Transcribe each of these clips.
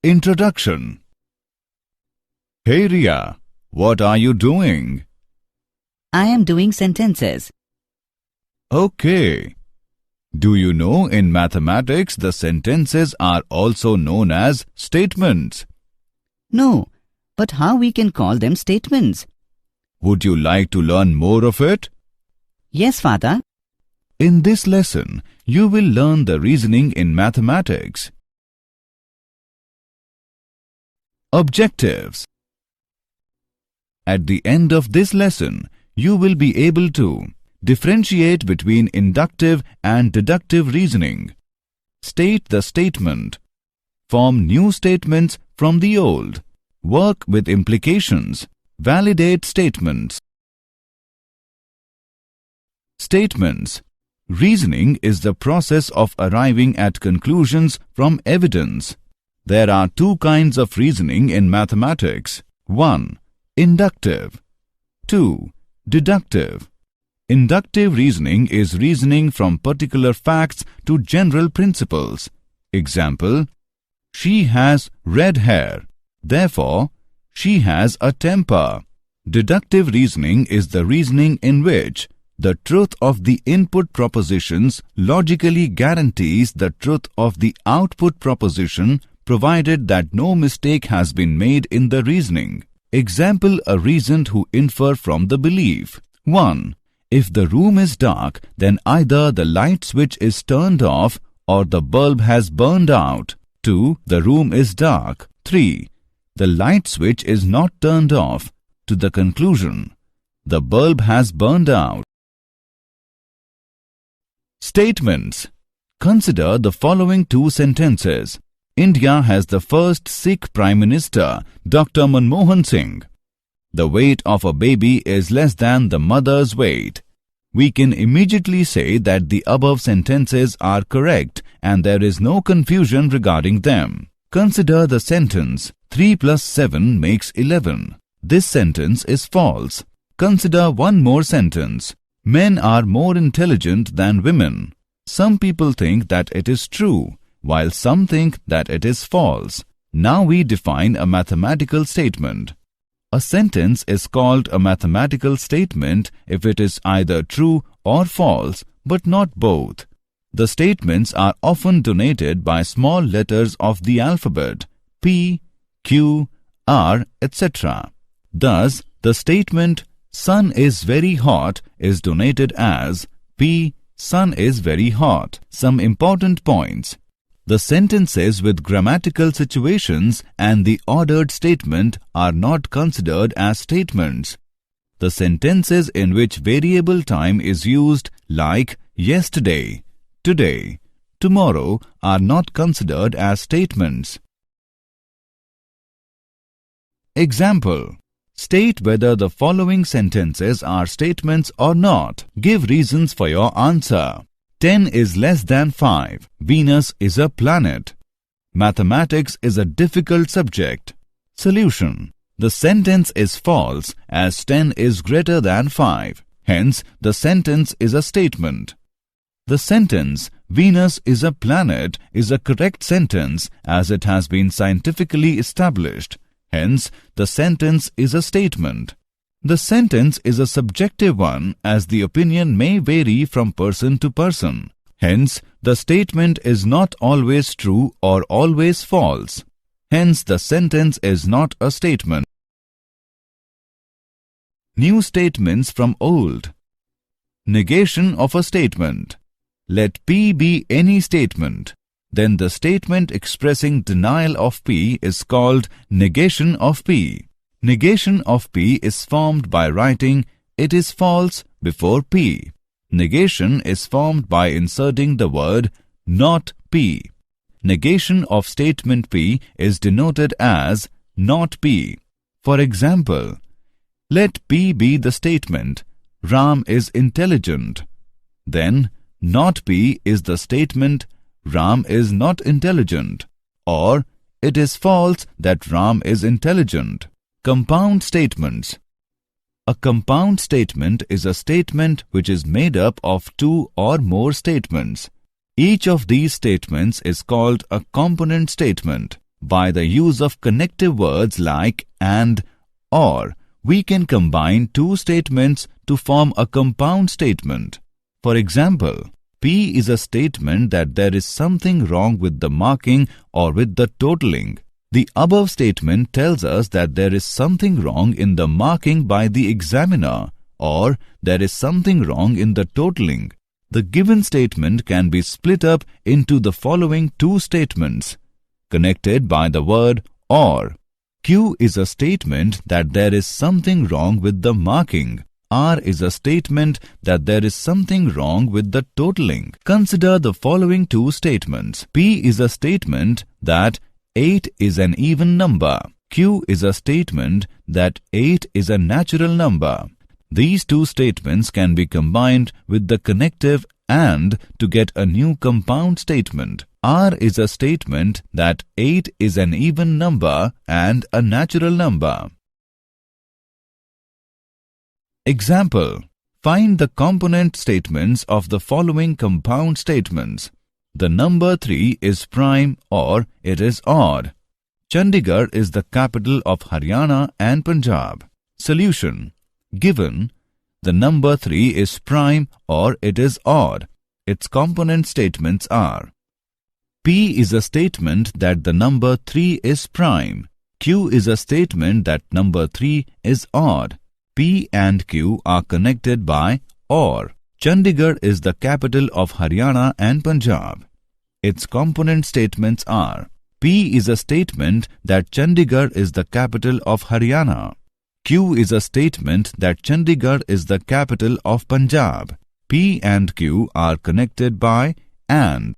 Introduction. Hey Ria, what are you doing? I am doing sentences. Okay. Do you know in mathematics the sentences are also known as statements? No, but how we can call them statements? Would you like to learn more of it? Yes, Father. In this lesson, you will learn the reasoning in mathematics. Objectives. At the end of this lesson, you will be able to differentiate between inductive and deductive reasoning, state the statement, form new statements from the old, work with implications, validate statements. Statements. Reasoning is the process of arriving at conclusions from evidence. There are two kinds of reasoning in mathematics. 1. Inductive. 2. Deductive. Inductive reasoning is reasoning from particular facts to general principles. Example: she has red hair, therefore, she has a temper. Deductive reasoning is the reasoning in which the truth of the input propositions logically guarantees the truth of the output proposition, provided that no mistake has been made in the reasoning. Example: a reasoned who infer from the belief. 1. If the room is dark, then either the light switch is turned off or the bulb has burned out. 2. The room is dark. 3. The light switch is not turned off. To the conclusion, the bulb has burned out. Statements. Consider the following two sentences. India has the first Sikh Prime Minister, Dr. Manmohan Singh. The weight of a baby is less than the mother's weight. We can immediately say that the above sentences are correct and there is no confusion regarding them. Consider the sentence, 3 plus 7 makes 11. This sentence is false. Consider one more sentence. Men are more intelligent than women. Some people think that it is true, while some think that it is false. Now we define a mathematical statement. A sentence is called a mathematical statement if it is either true or false, but not both. The statements are often denoted by small letters of the alphabet, P, Q, R, etc. Thus, the statement "Sun is very hot" is denoted as P, sun is very hot. Some important points. The sentences with grammatical situations and the ordered statement are not considered as statements. The sentences in which variable time is used, like yesterday, today, tomorrow, are not considered as statements. Example: state whether the following sentences are statements or not. Give reasons for your answer. 10 is less than 5. Venus is a planet. Mathematics is a difficult subject. Solution: the sentence is false as 10 is greater than 5. Hence, the sentence is a statement. The sentence "Venus is a planet" is a correct sentence as it has been scientifically established. Hence, the sentence is a statement. The sentence is a subjective one as the opinion may vary from person to person. Hence, the statement is not always true or always false. Hence, the sentence is not a statement. New statements from old. Negation of a statement. Let P be any statement. Then the statement expressing denial of P is called negation of P. Negation of P is formed by writing "it is false" before P. Negation is formed by inserting the word "not P." Negation of statement P is denoted as "not P." For example, let P be the statement "Ram is intelligent." Then "not P" is the statement "Ram is not intelligent," or "it is false that Ram is intelligent." Compound statements. A compound statement is a statement which is made up of two or more statements. Each of these statements is called a component statement. By the use of connective words like and, or, we can combine two statements to form a compound statement. For example, P is a statement that there is something wrong with the marking or with the totaling. The above statement tells us that there is something wrong in the marking by the examiner, or there is something wrong in the totaling. The given statement can be split up into the following two statements, connected by the word or. Q is a statement that there is something wrong with the marking. R is a statement that there is something wrong with the totaling. Consider the following two statements. P is a statement that 8 is an even number. Q is a statement that 8 is a natural number. These two statements can be combined with the connective and to get a new compound statement. R is a statement that 8 is an even number and a natural number. Example: find the component statements of the following compound statements. The number 3 is prime or it is odd. Chandigarh is the capital of Haryana and Punjab. Solution: given the number 3 is prime or it is odd, its component statements are: P is a statement that the number 3 is prime. Q is a statement that number 3 is odd. P and Q are connected by or. Chandigarh is the capital of Haryana and Punjab. Its component statements are: P is a statement that Chandigarh is the capital of Haryana. Q is a statement that Chandigarh is the capital of Punjab. P and Q are connected by and.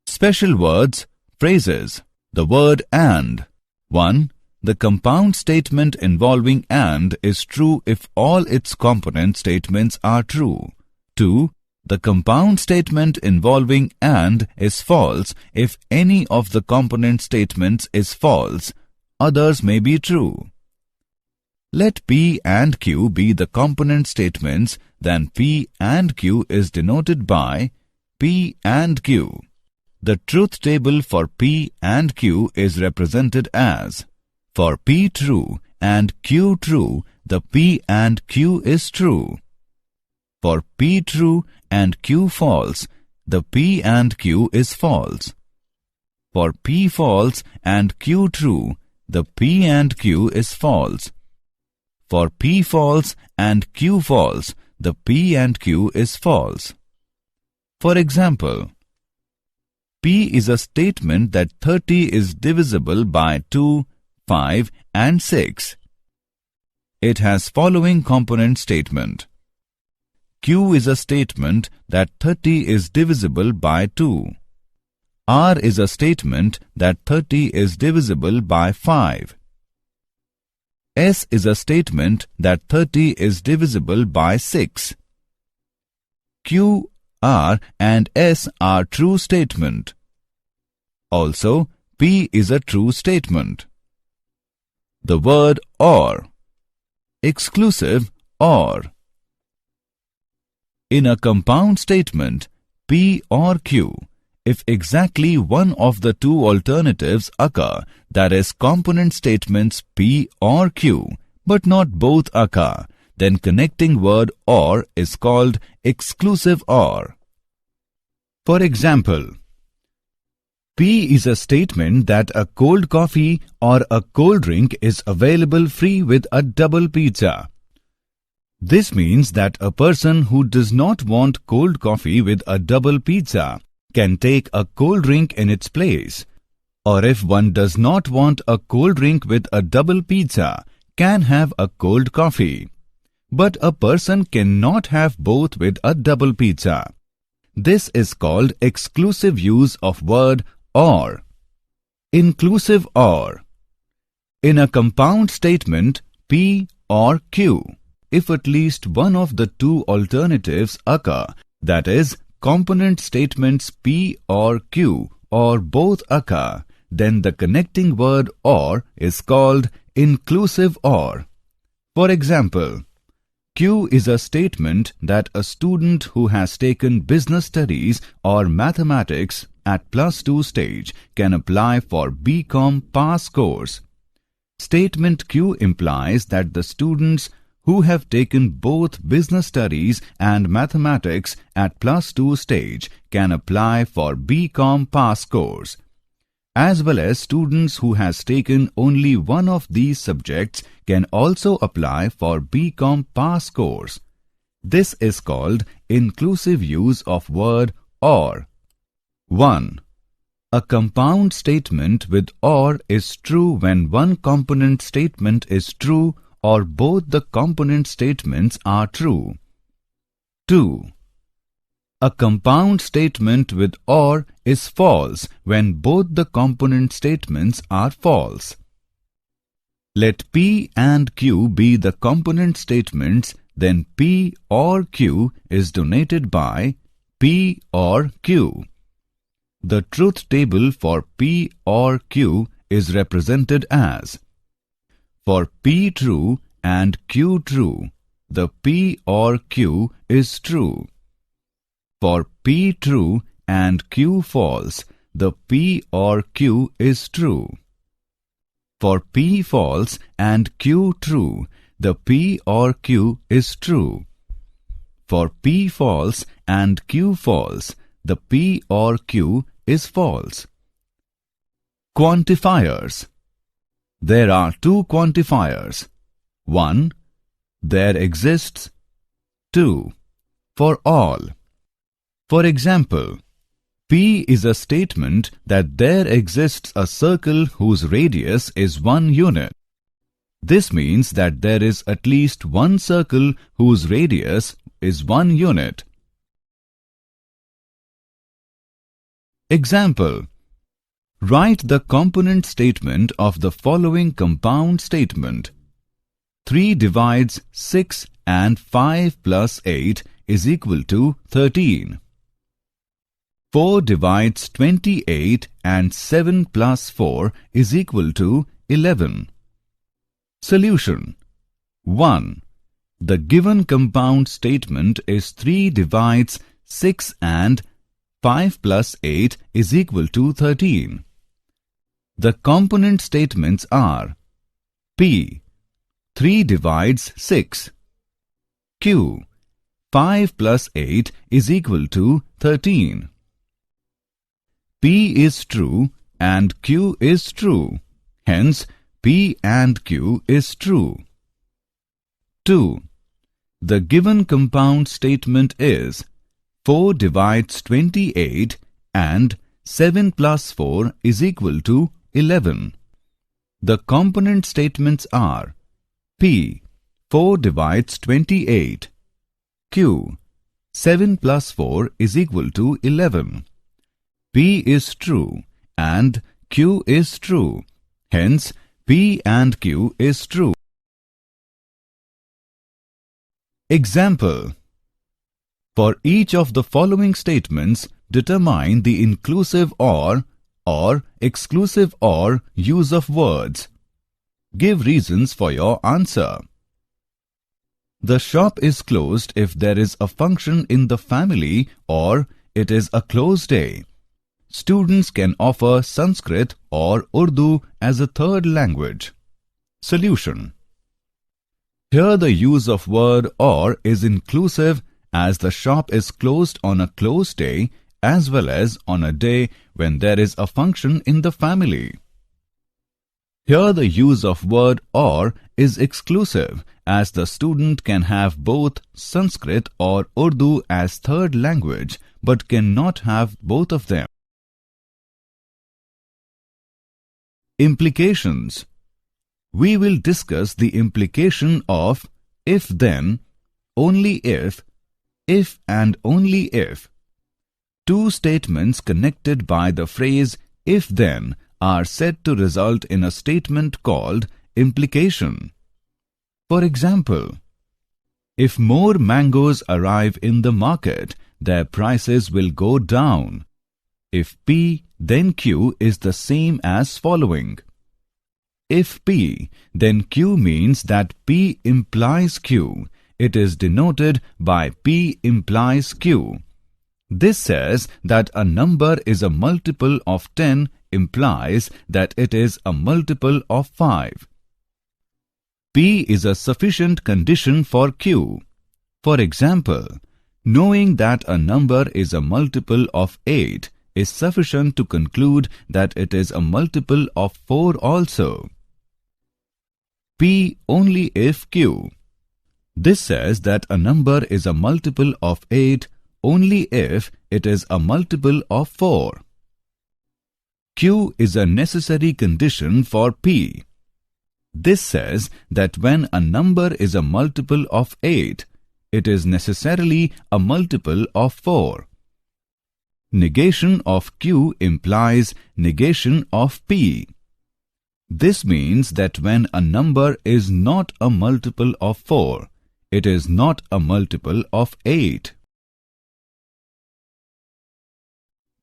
Special words, phrases. The word and. 1. The compound statement involving and is true if all its component statements are true. 2. The compound statement involving and is false if any of the component statements is false. Others may be true. Let P and Q be the component statements, then P and Q is denoted by P and Q. The truth table for P and Q is represented as: for P true and Q true, the P and Q is true. For P true and Q false, the P and Q is false. For P false and Q true, the P and Q is false. For P false and Q false, the P and Q is false. For example, P is a statement that 30 is divisible by 2, 5 and 6. It has following component statement. Q is a statement that 30 is divisible by 2. R is a statement that 30 is divisible by 5. S is a statement that 30 is divisible by 6. Q, R and S are true statement. Also, P is a true statement. The word or. Exclusive or. In a compound statement, P or Q, if exactly one of the two alternatives occur, that is component statements P or Q, but not both occur, then connecting word or is called exclusive or. For example, P is a statement that a cold coffee or a cold drink is available free with a double pizza. This means that a person who does not want cold coffee with a double pizza can take a cold drink in its place. Or if one does not want a cold drink with a double pizza, can have a cold coffee. But a person cannot have both with a double pizza. This is called exclusive use of word or. Inclusive or. In a compound statement P or Q, if at least one of the two alternatives occur, that is, component statements P or Q or both occur, then the connecting word or is called inclusive or. For example, Q is a statement that a student who has taken business studies or mathematics at +2 stage can apply for BCom pass course. Statement Q implies that the students who have taken both business studies and mathematics at +2 stage can apply for BCom pass course, as well as students who has taken only one of these subjects can also apply for BCom pass course. This is called inclusive use of word or. 1. A compound statement with or is true when one component statement is true or both the component statements are true. 2. A compound statement with or is false when both the component statements are false. Let P and Q be the component statements, then P or Q is denoted by P or Q. The truth table for P or Q is represented as: for P true and Q true, the P or Q is true. For P true and Q false, the P or Q is true. For P false and Q true, the P or Q is true. For P false and Q false, the P or Q is false. Quantifiers. There are two quantifiers. 1. There exists. 2. For all. For example, P is a statement that there exists a circle whose radius is 1 unit. This means that there is at least one circle whose radius is 1 unit. Example: write the component statement of the following compound statement. 3 divides 6 and 5 plus 8 is equal to 13. 4 divides 28 and 7 plus 4 is equal to 11. Solution: 1. The given compound statement is 3 divides 6 and 5 plus 8 is equal to 13. The component statements are: P. 3 divides 6. Q. 5 plus 8 is equal to 13. P is true and Q is true. Hence, P and Q is true. 2. The given compound statement is 4 divides 28 and 7 plus 4 is equal to 11. The component statements are: P. 4 divides 28. Q. 7 plus 4 is equal to 11. P is true and Q is true. Hence, P and Q is true. Example: for each of the following statements, determine the inclusive or exclusive or use of words. Give reasons for your answer. The shop is closed if there is a function in the family or it is a closed day. Students can offer Sanskrit or Urdu as a third language. Solution: here the use of word or is inclusive as the shop is closed on a closed day as well as on a day when there is a function in the family. Here the use of word or is exclusive as the student can have both Sanskrit or Urdu as third language but cannot have both of them. Implications. We will discuss the implication of if-then, only if and only if. Two statements connected by the phrase if-then are said to result in a statement called implication. For example, if more mangoes arrive in the market, their prices will go down. If P, then Q is the same as following. If P, then Q means that P implies Q. It is denoted by P implies Q. This says that a number is a multiple of 10 implies that it is a multiple of 5. P is a sufficient condition for Q. For example, knowing that a number is a multiple of 8 is sufficient to conclude that it is a multiple of 4 also. P only if Q. This says that a number is a multiple of 8 only if it is a multiple of 4. Q is a necessary condition for P. This says that when a number is a multiple of 8, it is necessarily a multiple of 4. Negation of Q implies negation of P. This means that when a number is not a multiple of 4, it is not a multiple of 8.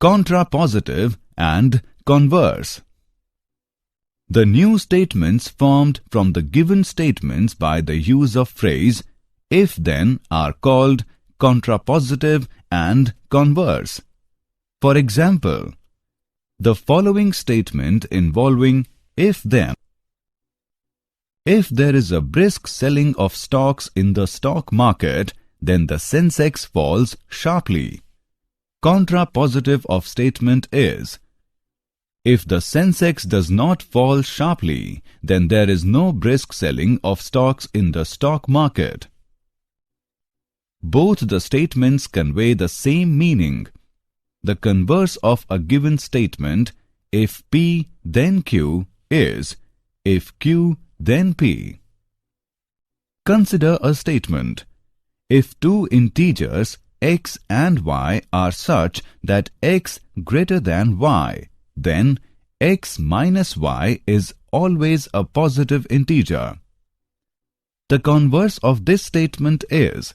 Contrapositive and converse. The new statements formed from the given statements by the use of phrase if-then are called contrapositive and converse. For example, the following statement involving if-then. If there is a brisk selling of stocks in the stock market, then the Sensex falls sharply. Contrapositive of statement is, if the Sensex does not fall sharply, then there is no brisk selling of stocks in the stock market. Both the statements convey the same meaning. The converse of a given statement, if P then Q, is if Q then P. Consider a statement. If two integers x and y are such that x greater than y, then x minus y is always a positive integer. The converse of this statement is,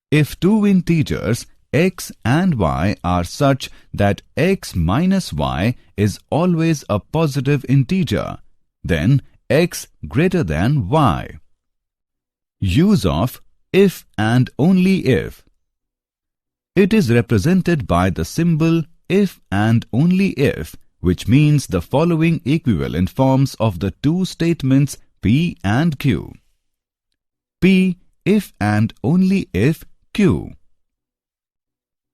if two integers x and y are such that x minus y is always a positive integer, then x greater than y. Use of if and only if. It is represented by the symbol if and only if, which means the following equivalent forms of the two statements P and Q. P if and only if Q.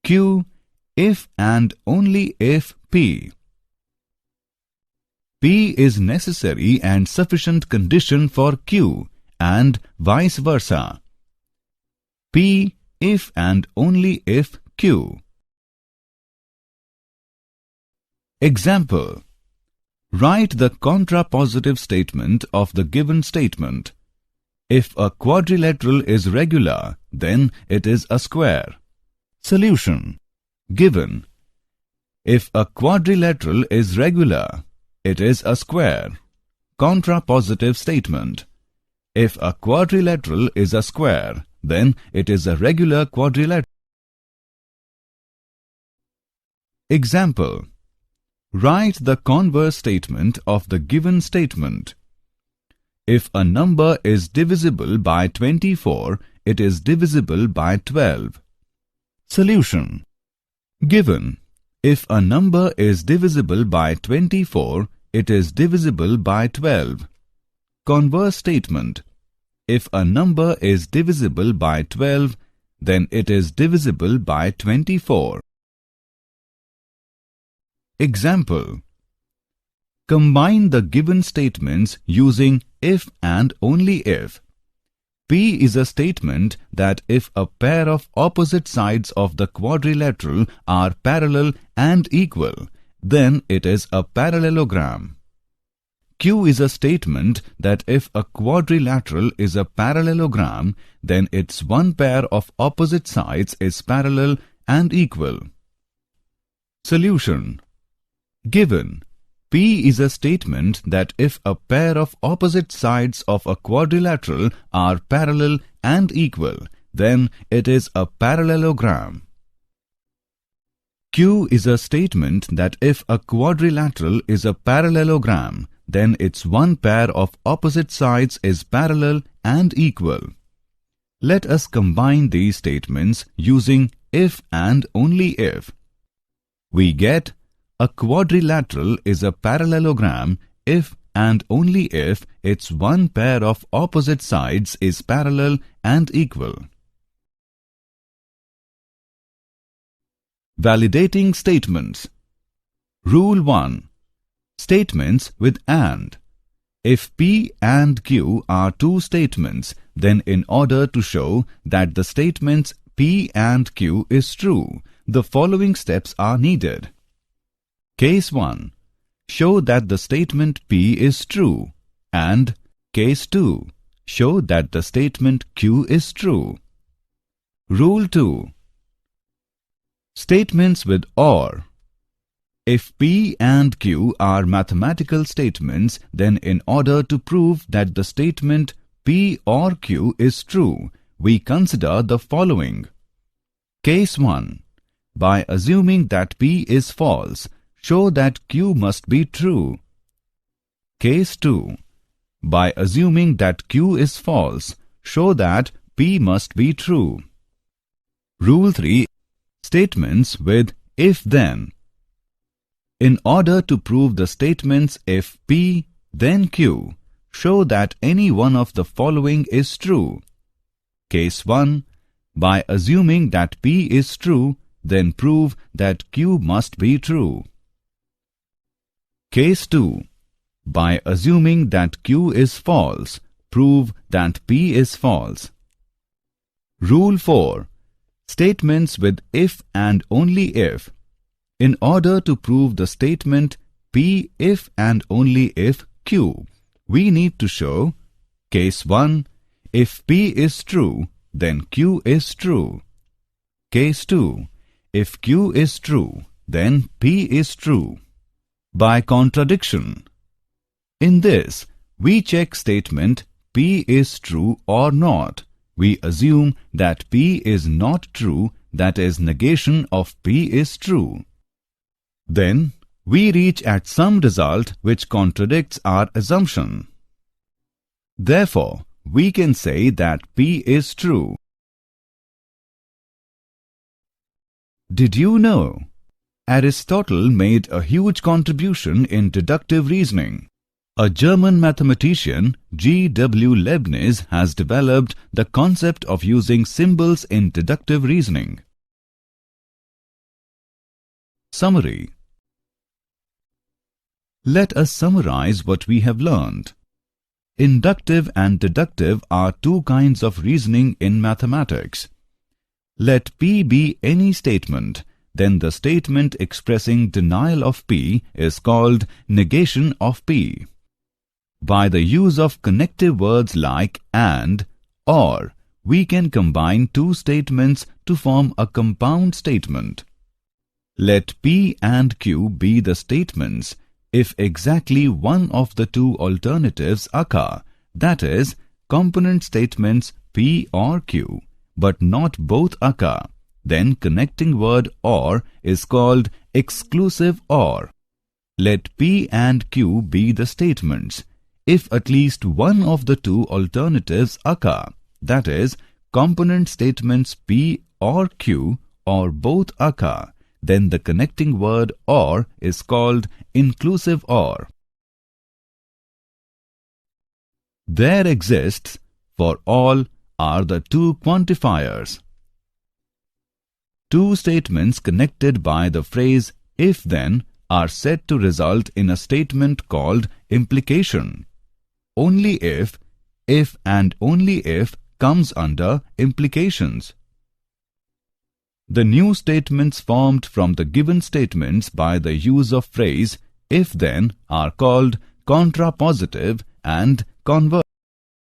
Q if and only if P. P is necessary and sufficient condition for Q and vice versa. P if and only if Q. Example. Write the contrapositive statement of the given statement. If a quadrilateral is regular, then it is a square. Solution. Given. If a quadrilateral is regular, it is a square. Contrapositive statement. If a quadrilateral is a square, then it is a regular quadrilateral. Example. Write the converse statement of the given statement. If a number is divisible by 24, it is divisible by 12. Solution. Given. If a number is divisible by 24, it is divisible by 12. Converse statement. If a number is divisible by 12, then it is divisible by 24. Example. Combine the given statements using if and only if. P is a statement that if a pair of opposite sides of the quadrilateral are parallel and equal, then it is a parallelogram. Q is a statement that if a quadrilateral is a parallelogram, then its one pair of opposite sides is parallel and equal. Solution. Given. P is a statement that if a pair of opposite sides of a quadrilateral are parallel and equal, then it is a parallelogram. Q is a statement that if a quadrilateral is a parallelogram, then its one pair of opposite sides is parallel and equal. Let us combine these statements using if and only if. We get a quadrilateral is a parallelogram if and only if its one pair of opposite sides is parallel and equal. Validating statements. Rule 1. Statements with AND. If P and Q are two statements, then in order to show that the statements P and Q is true, the following steps are needed. Case 1. Show that the statement P is true, and Case 2. Show that the statement Q is true. Rule 2. Statements with OR. If P and Q are mathematical statements, then in order to prove that the statement P or Q is true, we consider the following. Case 1. By assuming that P is false, show that Q must be true. Case 2. By assuming that Q is false, show that P must be true. Rule 3. Statements with if-then. In order to prove the statements if P, then Q, show that any one of the following is true. Case 1. By assuming that P is true, then prove that Q must be true. Case 2. By assuming that Q is false, prove that P is false. Rule 4. Statements with if and only if. In order to prove the statement P if and only if Q, we need to show Case 1. If P is true, then Q is true. Case 2. If Q is true, then P is true. By contradiction. In this, we check statement P is true or not. We assume that P is not true, that is, negation of P is true. Then, we reach at some result which contradicts our assumption. Therefore, we can say that P is true. Did you know? Aristotle made a huge contribution in deductive reasoning. A German mathematician, G.W. Leibniz, has developed the concept of using symbols in deductive reasoning. Summary. Let us summarize what we have learned. Inductive and deductive are two kinds of reasoning in mathematics. Let P be any statement, then the statement expressing denial of P is called negation of P. By the use of connective words like and, or, we can combine two statements to form a compound statement. Let P and Q be the statements if exactly one of the two alternatives occur, that is, component statements P or Q, but not both occur, then connecting word or is called exclusive or. Let P and Q be the statements if at least one of the two alternatives occur, that is, component statements P or Q or both occur, then the connecting word or is called inclusive or. There exists, for all, are the two quantifiers. Two statements connected by the phrase if-then are said to result in a statement called implication. Only if and only if comes under implications. The new statements formed from the given statements by the use of phrase if-then are called contrapositive and converse.